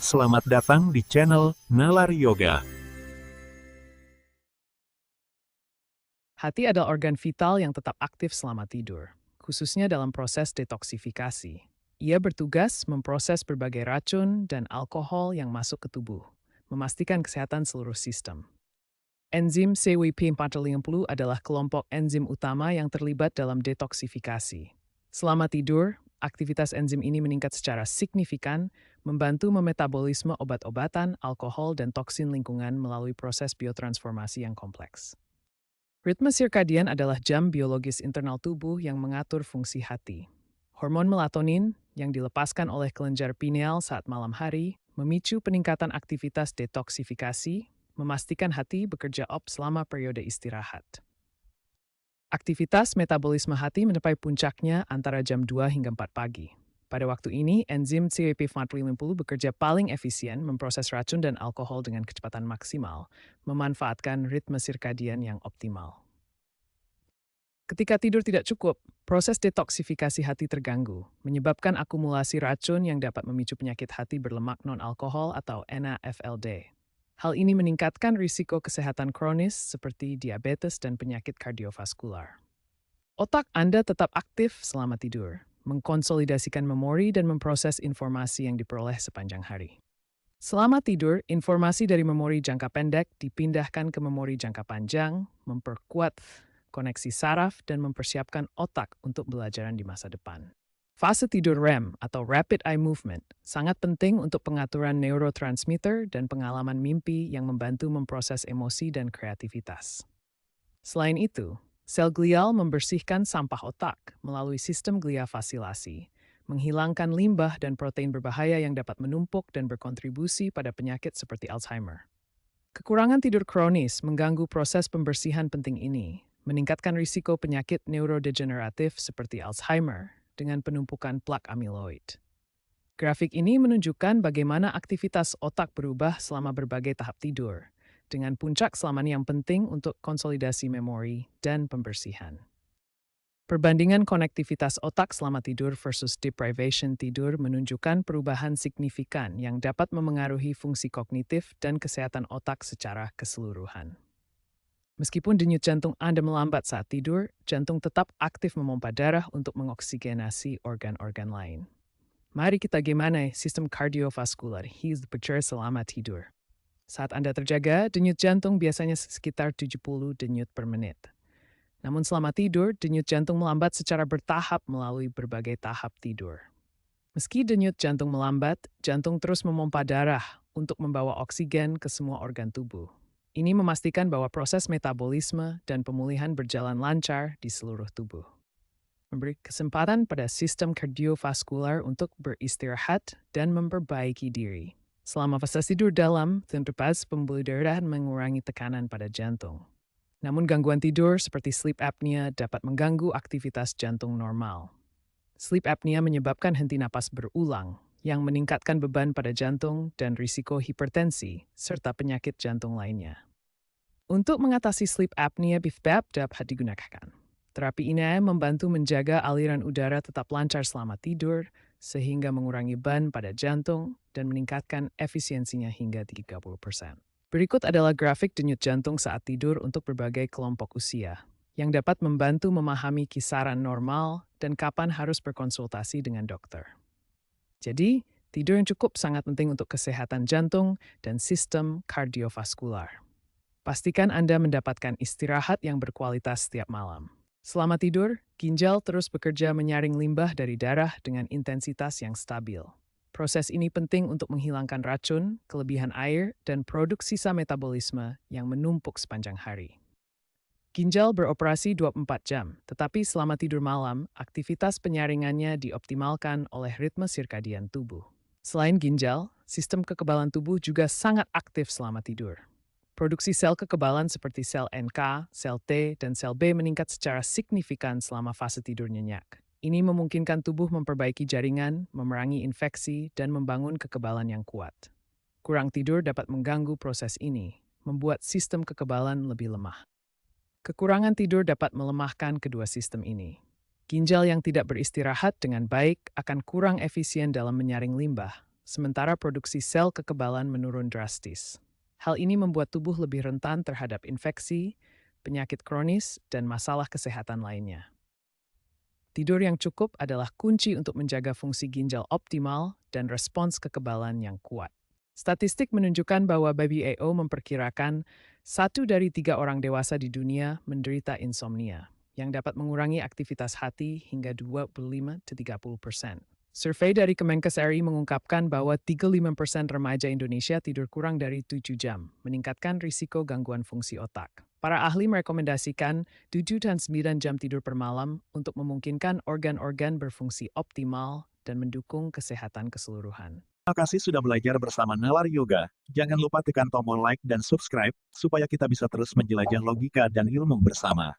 Selamat datang di channel Nalar Yoga. Hati adalah organ vital yang tetap aktif selama tidur, khususnya dalam proses detoksifikasi. Ia bertugas memproses berbagai racun dan alkohol yang masuk ke tubuh, memastikan kesehatan seluruh sistem. Enzim CYP450 adalah kelompok enzim utama yang terlibat dalam detoksifikasi. Selama tidur, aktivitas enzim ini meningkat secara signifikan, membantu memetabolisme obat-obatan, alkohol, dan toksin lingkungan melalui proses biotransformasi yang kompleks. Ritme sirkadian adalah jam biologis internal tubuh yang mengatur fungsi hati. Hormon melatonin yang dilepaskan oleh kelenjar pineal saat malam hari memicu peningkatan aktivitas detoksifikasi, memastikan hati bekerja selama periode istirahat. Aktivitas metabolisme hati mencapai puncaknya antara jam 2 hingga 4 pagi. Pada waktu ini, enzim CYP450 bekerja paling efisien memproses racun dan alkohol dengan kecepatan maksimal, memanfaatkan ritme sirkadian yang optimal. Ketika tidur tidak cukup, proses detoksifikasi hati terganggu, menyebabkan akumulasi racun yang dapat memicu penyakit hati berlemak non-alkohol atau NAFLD. Hal ini meningkatkan risiko kesehatan kronis seperti diabetes dan penyakit kardiovaskular. Otak Anda tetap aktif selama tidur, mengkonsolidasikan memori dan memproses informasi yang diperoleh sepanjang hari. Selama tidur, informasi dari memori jangka pendek dipindahkan ke memori jangka panjang, memperkuat koneksi saraf, dan mempersiapkan otak untuk belajaran di masa depan. Fase tidur REM atau Rapid Eye Movement sangat penting untuk pengaturan neurotransmitter dan pengalaman mimpi yang membantu memproses emosi dan kreativitas. Selain itu, sel glial membersihkan sampah otak melalui sistem glia fasilasi, menghilangkan limbah dan protein berbahaya yang dapat menumpuk dan berkontribusi pada penyakit seperti Alzheimer. Kekurangan tidur kronis mengganggu proses pembersihan penting ini, meningkatkan risiko penyakit neurodegeneratif seperti Alzheimer dengan penumpukan plak amiloid. Grafik ini menunjukkan bagaimana aktivitas otak berubah selama berbagai tahap tidur, dengan puncak selama yang penting untuk konsolidasi memori dan pembersihan. Perbandingan konektivitas otak selama tidur versus deprivation tidur menunjukkan perubahan signifikan yang dapat memengaruhi fungsi kognitif dan kesehatan otak secara keseluruhan. Meskipun denyut jantung Anda melambat saat tidur, jantung tetap aktif memompa darah untuk mengoksigenasi organ-organ lain. Mari kita gimana sistem kardiovaskular bekerja selama tidur. Saat Anda terjaga, denyut jantung biasanya sekitar 70 denyut per menit. Namun selama tidur, denyut jantung melambat secara bertahap melalui berbagai tahap tidur. Meski denyut jantung melambat, jantung terus memompa darah untuk membawa oksigen ke semua organ tubuh. Ini memastikan bahwa proses metabolisme dan pemulihan berjalan lancar di seluruh tubuh. Memberi kesempatan pada sistem kardiovaskular untuk beristirahat dan memperbaiki diri. Selama fase tidur dalam, tempat pembuluh darah mengurangi tekanan pada jantung. Namun gangguan tidur seperti sleep apnea dapat mengganggu aktivitas jantung normal. Sleep apnea menyebabkan henti napas berulang, yang meningkatkan beban pada jantung dan risiko hipertensi, serta penyakit jantung lainnya. Untuk mengatasi sleep apnea, BiFAP dapat digunakan. Terapi ini membantu menjaga aliran udara tetap lancar selama tidur, sehingga mengurangi beban pada jantung dan meningkatkan efisiensinya hingga 30%. Berikut adalah grafik denyut jantung saat tidur untuk berbagai kelompok usia, yang dapat membantu memahami kisaran normal dan kapan harus berkonsultasi dengan dokter. Jadi, tidur yang cukup sangat penting untuk kesehatan jantung dan sistem kardiovaskular. Pastikan Anda mendapatkan istirahat yang berkualitas setiap malam. Selama tidur, ginjal terus bekerja menyaring limbah dari darah dengan intensitas yang stabil. Proses ini penting untuk menghilangkan racun, kelebihan air, dan produk sisa metabolisme yang menumpuk sepanjang hari. Ginjal beroperasi 24 jam, tetapi selama tidur malam, aktivitas penyaringannya dioptimalkan oleh ritme sirkadian tubuh. Selain ginjal, sistem kekebalan tubuh juga sangat aktif selama tidur. Produksi sel kekebalan seperti sel NK, sel T, dan sel B meningkat secara signifikan selama fase tidur nyenyak. Ini memungkinkan tubuh memperbaiki jaringan, memerangi infeksi, dan membangun kekebalan yang kuat. Kurang tidur dapat mengganggu proses ini, membuat sistem kekebalan lebih lemah. Kekurangan tidur dapat melemahkan kedua sistem ini. Ginjal yang tidak beristirahat dengan baik akan kurang efisien dalam menyaring limbah, sementara produksi sel kekebalan menurun drastis. Hal ini membuat tubuh lebih rentan terhadap infeksi, penyakit kronis, dan masalah kesehatan lainnya. Tidur yang cukup adalah kunci untuk menjaga fungsi ginjal optimal dan respons kekebalan yang kuat. Statistik menunjukkan bahwa WBAO memperkirakan 1 dari 3 orang dewasa di dunia menderita insomnia, yang dapat mengurangi aktivitas hati hingga 25-30%. Survei dari Kemenkes RI mengungkapkan bahwa 35% remaja Indonesia tidur kurang dari 7 jam, meningkatkan risiko gangguan fungsi otak. Para ahli merekomendasikan 7 dan 9 jam tidur per malam untuk memungkinkan organ-organ berfungsi optimal dan mendukung kesehatan keseluruhan. Terima kasih sudah belajar bersama Nalar Yoga. Jangan lupa tekan tombol like dan subscribe, supaya kita bisa terus menjelajah logika dan ilmu bersama.